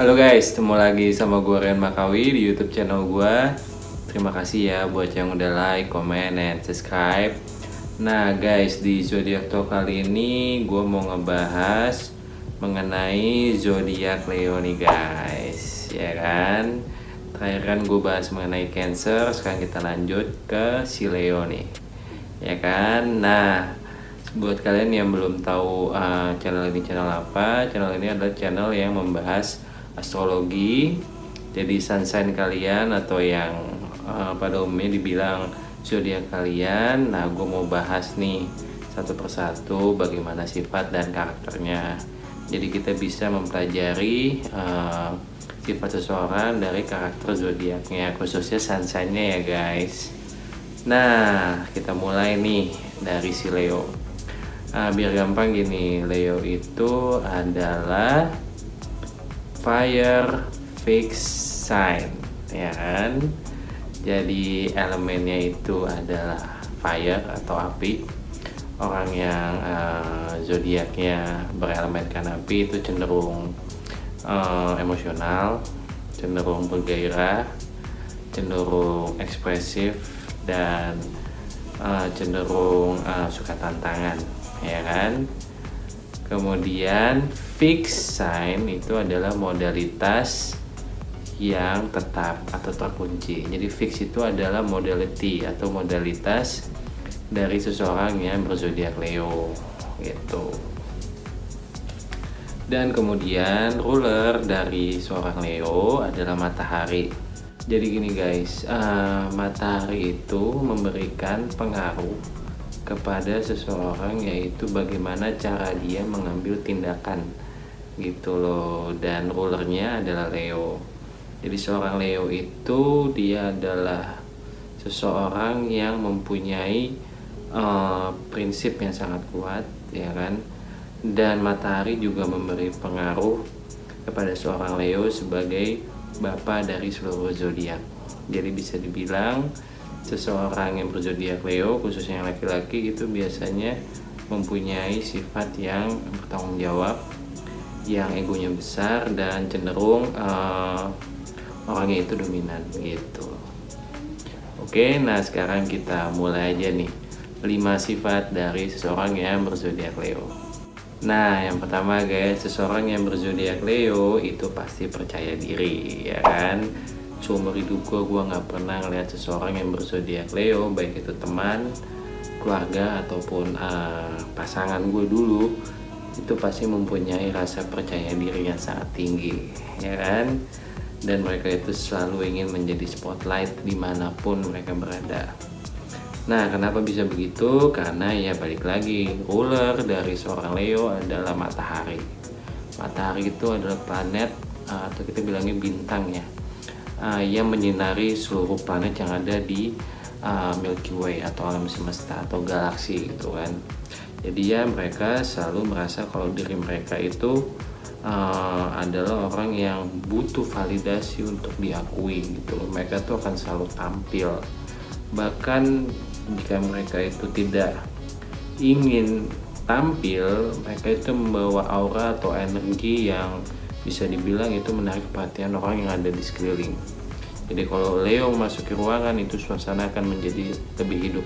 Halo guys, ketemu lagi sama gue Rian Makawi di YouTube channel gue. Terima kasih ya buat yang udah like, comment, dan subscribe. Nah guys, di zodiak talk kali ini gue mau ngebahas mengenai zodiak Leo nih guys, ya kan? Terakhir kan gue bahas mengenai Cancer, sekarang kita lanjut ke si Leo nih, ya kan? Nah, buat kalian yang belum tahu channel ini channel apa, channel ini adalah channel yang membahas astrologi. Jadi sun sign kalian atau yang pada umumnya dibilang zodiak kalian. Nah, gue mau bahas nih satu persatu bagaimana sifat dan karakternya. Jadi kita bisa mempelajari sifat seseorang dari karakter zodiaknya, khususnya sun sign-nya ya guys. Nah, kita mulai nih dari si Leo. Biar gampang gini, Leo itu adalah fire fixed sign, ya kan? Jadi elemennya itu adalah fire atau api. Orang yang zodiaknya berelemenkan api itu cenderung emosional, cenderung bergairah, cenderung ekspresif, dan cenderung suka tantangan, ya kan? Kemudian fixed sign itu adalah modalitas yang tetap atau terkunci. Jadi fix itu adalah modality atau modalitas dari seseorang yang berzodiak Leo gitu. Dan kemudian ruler dari seorang Leo adalah matahari. Jadi gini guys, matahari itu memberikan pengaruh kepada seseorang, yaitu bagaimana cara dia mengambil tindakan gitu loh. Dan rulernya adalah Leo. Jadi seorang Leo itu dia adalah seseorang yang mempunyai prinsip yang sangat kuat, ya kan? Dan matahari juga memberi pengaruh kepada seorang Leo sebagai bapak dari seluruh zodiak. Jadi bisa dibilang seseorang yang berzodiak Leo, khususnya yang laki-laki, itu biasanya mempunyai sifat yang bertanggung jawab, yang egonya besar, dan cenderung orangnya itu dominan gitu. Oke, nah sekarang kita mulai aja nih 5 sifat dari seseorang yang berzodiak Leo. Nah, yang pertama guys, seseorang yang berzodiak Leo itu pasti percaya diri, ya kan? Seumur hidup gue nggak pernah ngeliat seseorang yang berzodiak Leo, baik itu teman, keluarga, ataupun pasangan gue dulu, itu pasti mempunyai rasa percaya diri yang sangat tinggi, ya kan? Dan mereka itu selalu ingin menjadi spotlight dimanapun mereka berada. Nah, kenapa bisa begitu? Karena ya balik lagi, ruler dari seorang Leo adalah matahari. Matahari itu adalah planet atau kita bilangnya bintang ya, yang menyinari seluruh planet yang ada di Milky Way atau alam semesta atau galaksi gitu kan. Jadi ya mereka selalu merasa kalau diri mereka itu adalah orang yang butuh validasi untuk diakui gitu. Mereka tuh akan selalu tampil, bahkan jika mereka itu tidak ingin tampil, mereka itu membawa aura atau energi yang bisa dibilang itu menarik perhatian orang yang ada di sekeliling. Jadi kalau Leo memasuki ruangan, itu suasana akan menjadi lebih hidup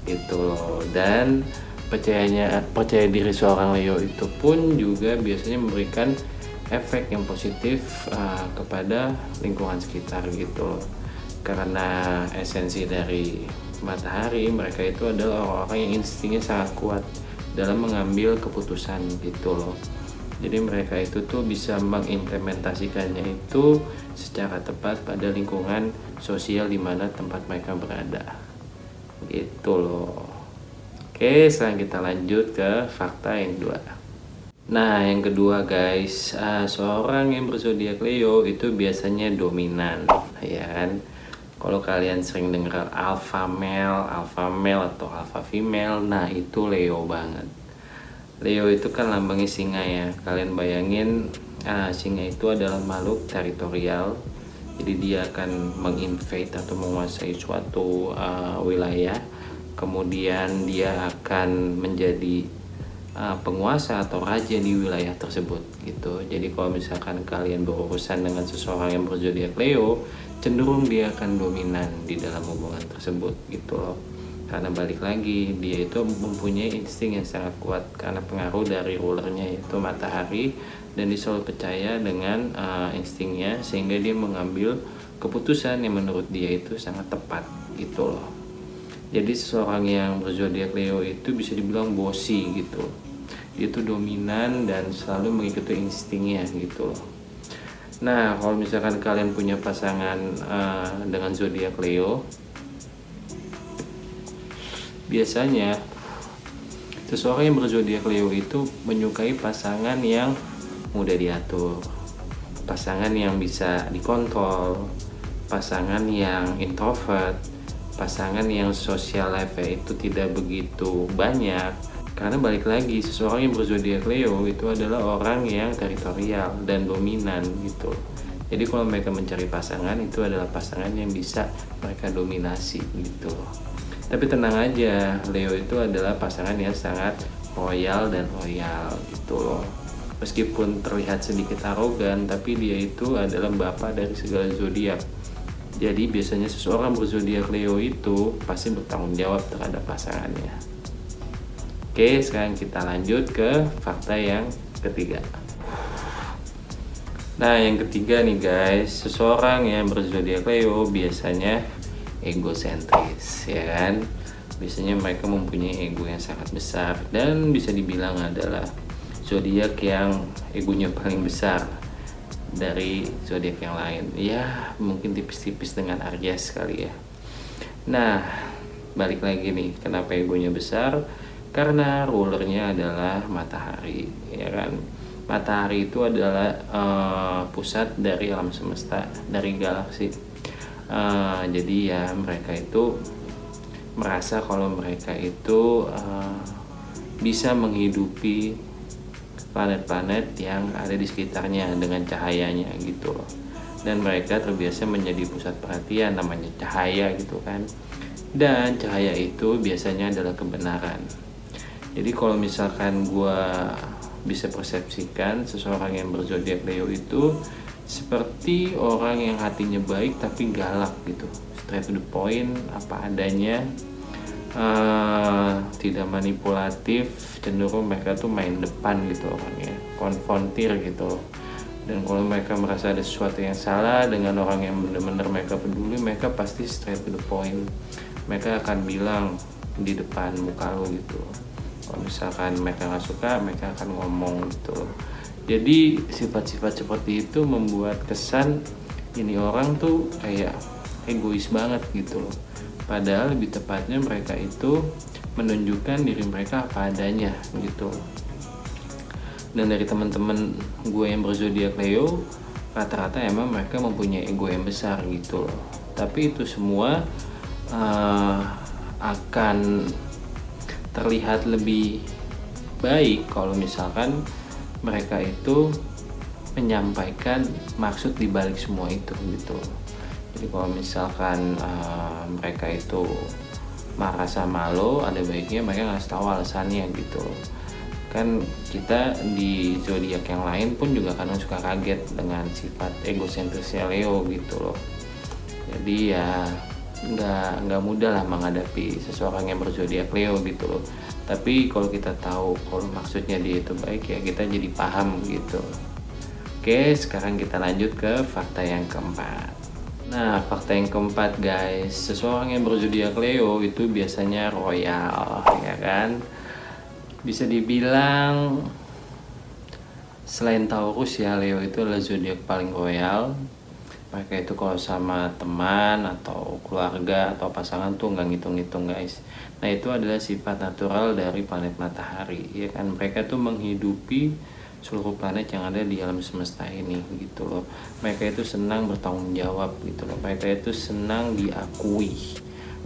gitu loh. Dan percaya diri seorang Leo itu pun juga biasanya memberikan efek yang positif kepada lingkungan sekitar gitu loh. Karena esensi dari matahari, mereka itu adalah orang-orang yang instingnya sangat kuat dalam mengambil keputusan gitu loh. Jadi mereka itu tuh bisa mengimplementasikannya itu secara tepat pada lingkungan sosial di mana tempat mereka berada gitu loh. Oke, sekarang kita lanjut ke fakta yang kedua. Nah, yang kedua guys, seorang yang berzodiak Leo itu biasanya dominan, ya kan? Kalau kalian sering dengar alpha male atau alpha female, nah itu Leo banget. Leo itu kan lambangnya singa ya. Kalian bayangin, singa itu adalah makhluk teritorial. Jadi dia akan menginvade atau menguasai suatu wilayah. Kemudian dia akan menjadi penguasa atau raja di wilayah tersebut gitu. Jadi kalau misalkan kalian berurusan dengan seseorang yang berzodiak Leo, cenderung dia akan dominan di dalam hubungan tersebut gitu loh. Karena balik lagi, dia itu mempunyai insting yang sangat kuat karena pengaruh dari rulernya yaitu matahari, dan dia selalu percaya dengan instingnya, sehingga dia mengambil keputusan yang menurut dia itu sangat tepat gitu loh. Jadi seseorang yang berzodiak Leo itu bisa dibilang bossy gitu. Dia itu dominan dan selalu mengikuti instingnya gitu loh. Nah, kalau misalkan kalian punya pasangan dengan zodiak Leo, biasanya seseorang yang berzodiak Leo itu menyukai pasangan yang mudah diatur, pasangan yang bisa dikontrol, pasangan yang introvert, pasangan yang social life-nya itu tidak begitu banyak. Karena balik lagi, seseorang yang berzodiak Leo itu adalah orang yang teritorial dan dominan gitu. Jadi kalau mereka mencari pasangan, itu adalah pasangan yang bisa mereka dominasi gitu. Tapi tenang aja, Leo itu adalah pasangan yang sangat royal dan loyal gitu loh. Meskipun terlihat sedikit arogan, tapi dia itu adalah bapak dari segala zodiak. Jadi biasanya seseorang berzodiak Leo itu pasti bertanggung jawab terhadap pasangannya. Oke, sekarang kita lanjut ke fakta yang ketiga. Nah, yang ketiga nih guys, seseorang yang berzodiak Leo biasanya egosentris, ya kan? Biasanya mereka mempunyai ego yang sangat besar dan bisa dibilang adalah zodiak yang egonya paling besar dari zodiak yang lain. Ya, mungkin tipis-tipis dengan Aries kali ya. Nah, balik lagi nih, kenapa egonya besar? Karena rulernya adalah matahari, ya kan? Matahari itu adalah pusat dari alam semesta, dari galaksi. Jadi ya mereka itu merasa kalau mereka itu bisa menghidupi planet-planet yang ada di sekitarnya dengan cahayanya gitu loh. Dan mereka terbiasa menjadi pusat perhatian, namanya cahaya gitu kan. Dan cahaya itu biasanya adalah kebenaran. Jadi kalau misalkan gue bisa persepsikan seseorang yang berzodiak Leo itu seperti orang yang hatinya baik tapi galak gitu, straight to the point, apa adanya, tidak manipulatif, cenderung mereka tuh main depan gitu orangnya, konfrontir gitu. Dan kalau mereka merasa ada sesuatu yang salah dengan orang yang benar-benar mereka peduli, mereka pasti straight to the point, mereka akan bilang di depan muka lo gitu. Kalau misalkan mereka nggak suka, mereka akan ngomong gitu. Jadi sifat-sifat seperti itu membuat kesan ini orang tuh kayak egois banget gitu loh. Padahal lebih tepatnya mereka itu menunjukkan diri mereka apa adanya gitu. Dan dari teman-teman gue yang berzodiak Leo, rata-rata emang mereka mempunyai ego yang besar gitu loh. Tapi itu semua akan terlihat lebih baik kalau misalkan mereka itu menyampaikan maksud dibalik semua itu gitu. Jadi kalau misalkan mereka itu marah sama lo, ada baiknya mereka ngasih tahu alasannya gitu. Kan kita di zodiak yang lain pun juga kadang suka kaget dengan sifat egosentrisnya Leo gitu loh. Jadi ya nggak mudah lah menghadapi seseorang yang berzodiak Leo gitu loh. Tapi kalau kita tahu kalau maksudnya dia itu baik, ya kita jadi paham gitu. Oke, sekarang kita lanjut ke fakta yang keempat. Nah, fakta yang keempat guys, seseorang yang berzodiak Leo itu biasanya royal, ya kan? Bisa dibilang selain Taurus ya, Leo itu adalah zodiak paling royal. Mereka itu kalau sama teman atau keluarga atau pasangan tuh nggak ngitung-ngitung guys. Nah, itu adalah sifat natural dari planet matahari, ya kan? Mereka tuh menghidupi seluruh planet yang ada di alam semesta ini gitu loh. Mereka itu senang bertanggung jawab gitu loh. Mereka itu senang diakui.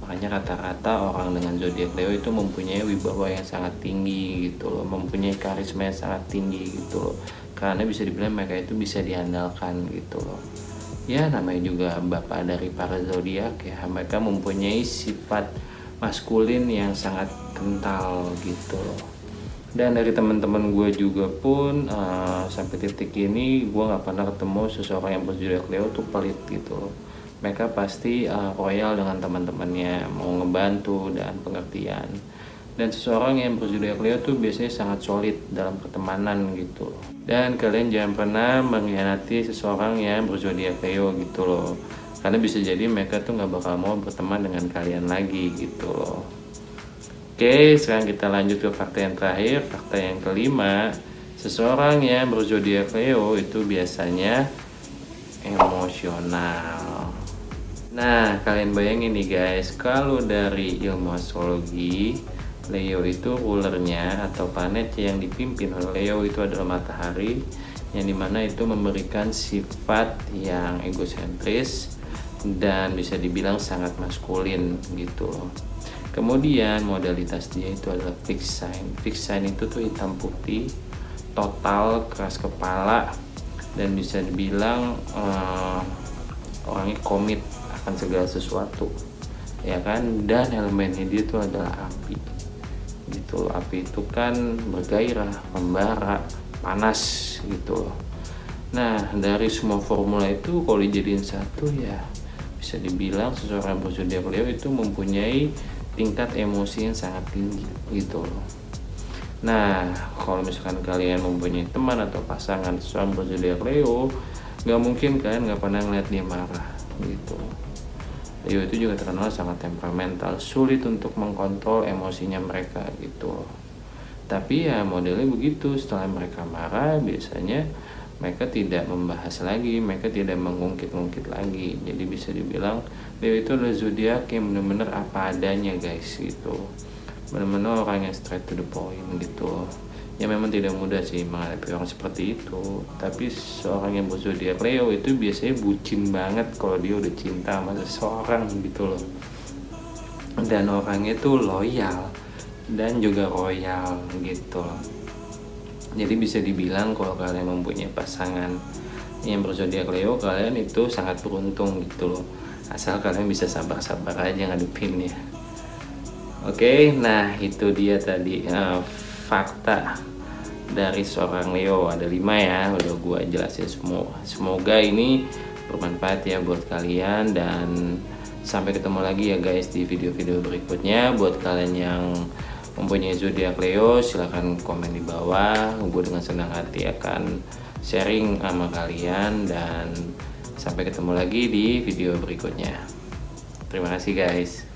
Makanya rata-rata orang dengan zodiak Leo itu mempunyai wibawa yang sangat tinggi gitu loh, mempunyai karisma yang sangat tinggi gitu loh. Karena bisa dibilang mereka itu bisa diandalkan gitu loh. Ya, namanya juga bapak dari para zodiak ya, mereka mempunyai sifat maskulin yang sangat kental gitu loh. Dan dari teman-teman gue juga pun sampai titik ini gue nggak pernah ketemu seseorang yang berzodiak Leo tuh pelit gitu. Mereka pasti royal dengan teman-temannya, mau ngebantu dan pengertian. Dan seseorang yang berzodiak Leo tuh biasanya sangat solid dalam pertemanan gitu. Dan kalian jangan pernah mengkhianati seseorang yang berzodiak Leo gitu loh. Karena bisa jadi mereka tuh nggak bakal mau berteman dengan kalian lagi gitu loh. Oke, sekarang kita lanjut ke fakta yang terakhir. Fakta yang kelima, seseorang yang berzodiak Leo itu biasanya emosional. Nah, kalian bayangin nih guys, kalau dari ilmu astrologi, Leo itu rulernya atau planet yang dipimpin oleh Leo itu adalah matahari, yang dimana itu memberikan sifat yang egosentris dan bisa dibilang sangat maskulin gitu loh. Kemudian modalitas dia itu adalah fixed sign. Fixed sign itu tuh hitam putih, total, keras kepala, dan bisa dibilang orangnya komit akan segala sesuatu, ya kan. Dan elemennya dia itu adalah api, gitu. Api itu kan bergairah, membara, panas, gitu. Nah, dari semua formula itu kalau dijadiin satu ya bisa dibilang seseorang berzodiak Leo itu mempunyai tingkat emosi yang sangat tinggi gitu loh. Nah, kalau misalkan kalian mempunyai teman atau pasangan seseorang berzodiak Leo, nggak mungkin kan nggak pernah ngeliat dia marah gitu. Leo itu juga terkenal sangat temperamental, sulit untuk mengkontrol emosinya mereka gitu loh. Tapi ya modelnya begitu, setelah mereka marah biasanya mereka tidak membahas lagi, mereka tidak mengungkit-ungkit lagi. Jadi bisa dibilang Leo itu adalah zodiak yang benar-benar apa adanya guys gitu. Benar-benar orang yang straight to the point gitu. Ya memang tidak mudah sih menghadapi orang seperti itu. Tapi seorang yang berzodiak Leo itu biasanya bucin banget kalau dia udah cinta sama seseorang gitu loh. Dan orangnya itu loyal dan juga royal gitu loh. Jadi bisa dibilang kalau kalian mempunyai pasangan yang berzodiak Leo, kalian itu sangat beruntung gitu loh. Asal kalian bisa sabar-sabar aja ngadepinnya. Oke, nah itu dia tadi fakta dari seorang Leo. Ada 5 ya, udah gua jelasin semua. Semoga ini bermanfaat ya buat kalian, dan sampai ketemu lagi ya guys di video-video berikutnya. Buat kalian yang mempunyai zodiak Leo, silahkan komen di bawah. Gue dengan senang hati akan sharing sama kalian, dan sampai ketemu lagi di video berikutnya. Terima kasih guys.